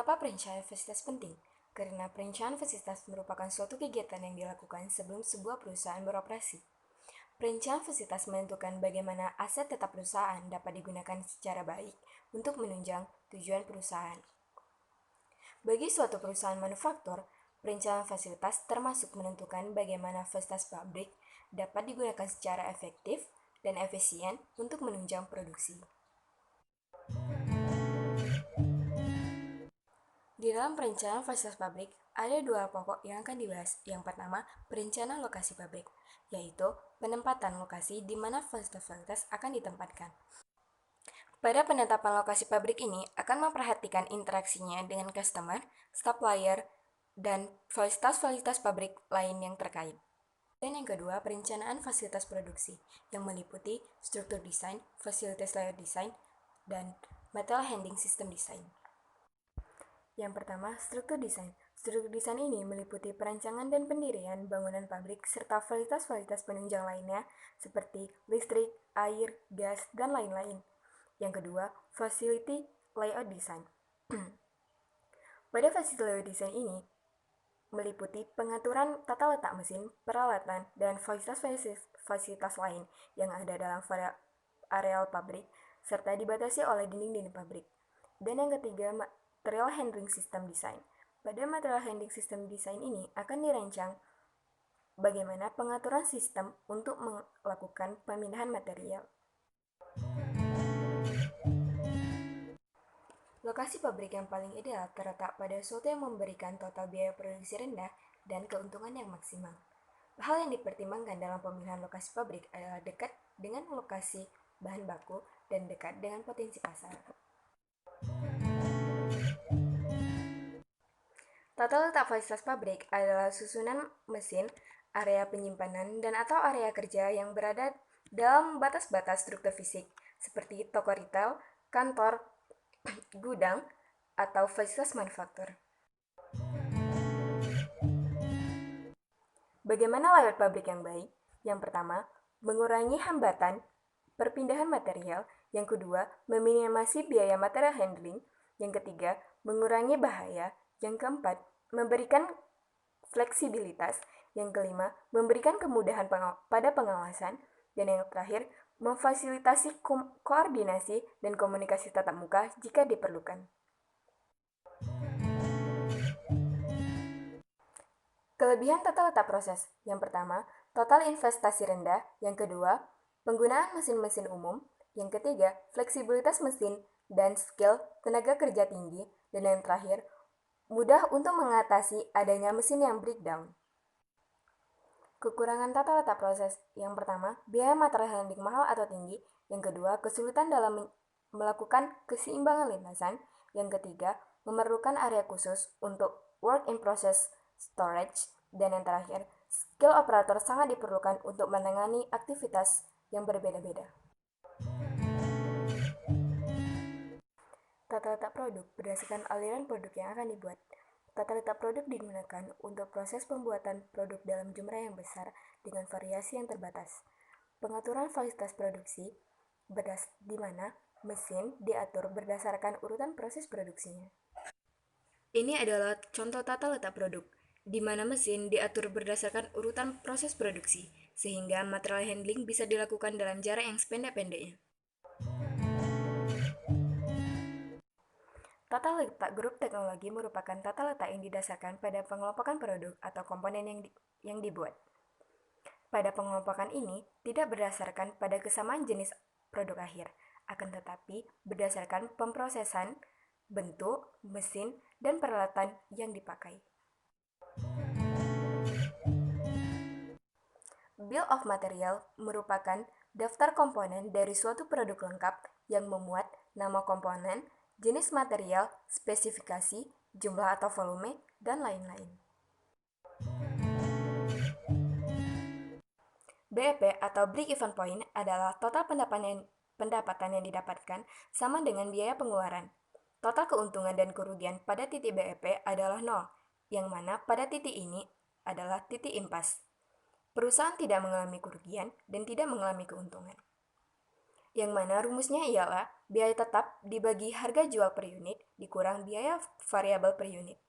Mengapa perencanaan fasilitas penting? Karena perencanaan fasilitas merupakan suatu kegiatan yang dilakukan sebelum sebuah perusahaan beroperasi. Perencanaan fasilitas menentukan bagaimana aset tetap perusahaan dapat digunakan secara baik untuk menunjang tujuan perusahaan. Bagi suatu perusahaan manufaktur, perencanaan fasilitas termasuk menentukan bagaimana fasilitas pabrik dapat digunakan secara efektif dan efisien untuk menunjang produksi. Di dalam perencanaan fasilitas pabrik, ada dua pokok yang akan dibahas. Yang pertama, perencanaan lokasi pabrik, yaitu penempatan lokasi di mana fasilitas-fasilitas akan ditempatkan. Pada penetapan lokasi pabrik ini akan memperhatikan interaksinya dengan customer, supplier, dan fasilitas-fasilitas pabrik lain yang terkait. Dan yang kedua, perencanaan fasilitas produksi, yang meliputi struktur desain, fasilitas layout design, dan material handling system design. Yang pertama, struktur desain. Struktur desain ini meliputi perancangan dan pendirian bangunan pabrik serta fasilitas-fasilitas penunjang lainnya seperti listrik, air, gas, dan lain-lain. Yang kedua, facility layout design. Pada facility layout design ini meliputi pengaturan tata letak mesin, peralatan, dan fasilitas lain yang ada dalam areal pabrik serta dibatasi oleh dinding-dinding pabrik. Dan yang ketiga, material handling system design. Pada material handling system design ini akan dirancang bagaimana pengaturan sistem untuk melakukan pemindahan material. Lokasi pabrik yang paling ideal terletak pada suatu yang memberikan total biaya produksi rendah dan keuntungan yang maksimal. Hal yang dipertimbangkan dalam pemilihan lokasi pabrik adalah dekat dengan lokasi bahan baku dan dekat dengan potensi pasar. Tata letak fasilitas pabrik adalah susunan mesin, area penyimpanan, dan atau area kerja yang berada dalam batas-batas struktur fisik, seperti toko retail, kantor, gudang, atau fasilitas manufaktur. Bagaimana layout pabrik yang baik? Yang pertama, mengurangi hambatan perpindahan material. Yang kedua, meminimasi biaya material handling. Yang ketiga, mengurangi bahaya. Yang keempat, memberikan fleksibilitas. Yang kelima, memberikan kemudahan pada pengawasan. Dan yang terakhir, memfasilitasi koordinasi dan komunikasi tatap muka jika diperlukan. Kelebihan tata letak proses. Yang pertama, total investasi rendah. Yang kedua, penggunaan mesin-mesin umum. Yang ketiga, fleksibilitas mesin dan skill tenaga kerja tinggi. Dan yang terakhir, mudah untuk mengatasi adanya mesin yang breakdown. Kekurangan tata letak proses. Yang pertama, biaya material handling mahal atau tinggi. Yang kedua, kesulitan dalam melakukan keseimbangan lintasan. Yang ketiga, memerlukan area khusus untuk work in process storage. Dan yang terakhir, skill operator sangat diperlukan untuk menangani aktivitas yang berbeda-beda. Tata letak produk berdasarkan aliran produk yang akan dibuat. Tata letak produk digunakan untuk proses pembuatan produk dalam jumlah yang besar dengan variasi yang terbatas. Pengaturan fasilitas produksi di mana mesin diatur berdasarkan urutan proses produksinya. Ini adalah contoh tata letak produk, di mana mesin diatur berdasarkan urutan proses produksi, sehingga material handling bisa dilakukan dalam jarak yang sependek-pendeknya. Tata letak grup teknologi merupakan tata letak yang didasarkan pada pengelompokan produk atau komponen yang dibuat. Pada pengelompokan ini tidak berdasarkan pada kesamaan jenis produk akhir, akan tetapi berdasarkan pemrosesan, bentuk, mesin, dan peralatan yang dipakai. Bill of Material merupakan daftar komponen dari suatu produk lengkap yang memuat nama komponen, jenis material, spesifikasi, jumlah atau volume, dan lain-lain. BEP atau break-even point adalah total pendapatan yang didapatkan sama dengan biaya pengeluaran. Total keuntungan dan kerugian pada titik BEP adalah 0, yang mana pada titik ini adalah titik impas. Perusahaan tidak mengalami kerugian dan tidak mengalami keuntungan. Yang mana rumusnya ialah biaya tetap dibagi harga jual per unit dikurang biaya variabel per unit.